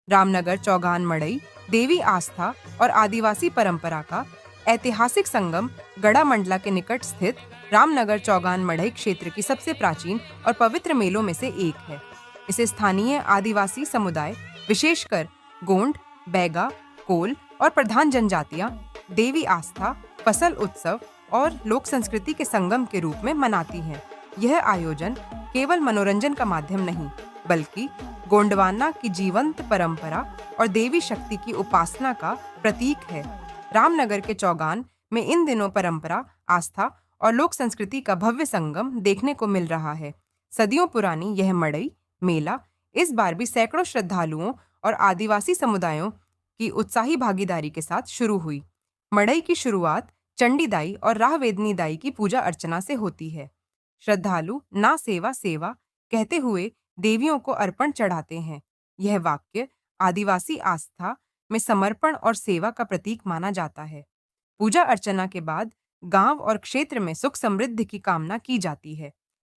रामनगर चौगान मड़ई देवी आस्था और आदिवासी परंपरा का ऐतिहासिक संगम गढ़ामंडला के निकट स्थित रामनगर चौगान मड़ई क्षेत्र की सबसे प्राचीन और पवित्र मेलों में से एक है। इसे स्थानीय आदिवासी समुदाय, विशेषकर गोंड, बैगा, कोल और प्रधान जनजातियां देवी आस्था, फसल उत्सव और लोक संस्कृति के संगम के रूप में मनाती हैं। यह आयोजन केवल मनोरंजन का माध्यम नहीं, बल्कि गोंडवाना की जीवंत परंपरा और देवी शक्ति की उपासना का प्रतीक है। रामनगर के चौगान में इन दिनों परंपरा, आस्था और लोक संस्कृति का भव्य संगम देखने को मिल रहा है। सदियों पुरानी यह मड़ई मेला इस बार भी सैकड़ों श्रद्धालुओं और आदिवासी समुदायों की उत्साही भागीदारी के साथ शुरू हुई। मड़ई की शुरुआत चंडी दाई और राहवेदनी दाई की पूजा अर्चना से होती है। श्रद्धालु ना सेवा सेवा कहते हुए देवियों को अर्पण चढ़ाते हैं। यह वाक्य आदिवासी आस्था में समर्पण और सेवा का प्रतीक माना जाता है। पूजा अर्चना के बाद गांव और क्षेत्र में सुख समृद्धि की कामना की जाती है।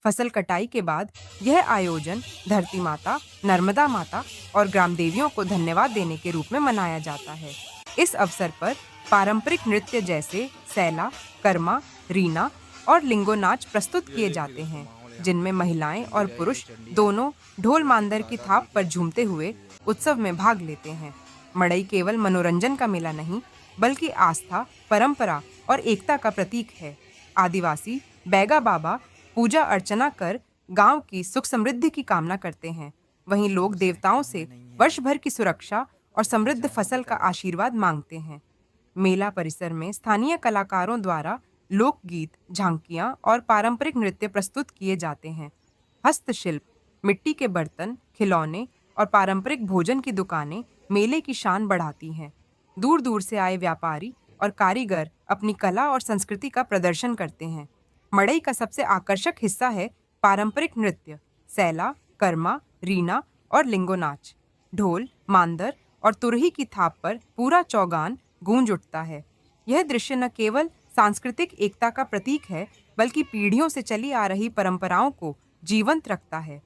फसल कटाई के बाद यह आयोजन धरती माता, नर्मदा माता और ग्राम देवियों को धन्यवाद देने के रूप में मनाया जाता है। इस अवसर पर पारंपरिक नृत्य जैसे सैला, कर्मा, रीना और लिंगो नाच प्रस्तुत किए जाते हैं, जिनमें महिलाएं और पुरुष दोनों ढोल मांदर की थाप पर झूमते हुए उत्सव में भाग लेते हैं। मड़ई केवल मनोरंजन का मेला नहीं, बल्कि आस्था, परंपरा और एकता का प्रतीक है। आदिवासी बैगा बाबा पूजा अर्चना कर गांव की सुख समृद्धि की कामना करते हैं। वहीं लोग देवताओं से वर्ष भर की सुरक्षा और समृद्ध फसल का आशीर्वाद मांगते हैं। मेला परिसर में स्थानीय कलाकारों द्वारा लोकगीत, झांकियां और पारंपरिक नृत्य प्रस्तुत किए जाते हैं। हस्तशिल्प, मिट्टी के बर्तन, खिलौने और पारंपरिक भोजन की दुकानें मेले की शान बढ़ाती हैं। दूर दूर से आए व्यापारी और कारीगर अपनी कला और संस्कृति का प्रदर्शन करते हैं। मड़ई का सबसे आकर्षक हिस्सा है पारंपरिक नृत्य, सैला, कर्मा, रीना और लिंगो नाच। ढोल, मांदर और तुरही की थाप पर पूरा चौगान गूंज उठता है। यह दृश्य न केवल सांस्कृतिक एकता का प्रतीक है, बल्कि पीढ़ियों से चली आ रही परंपराओं को जीवंत रखता है।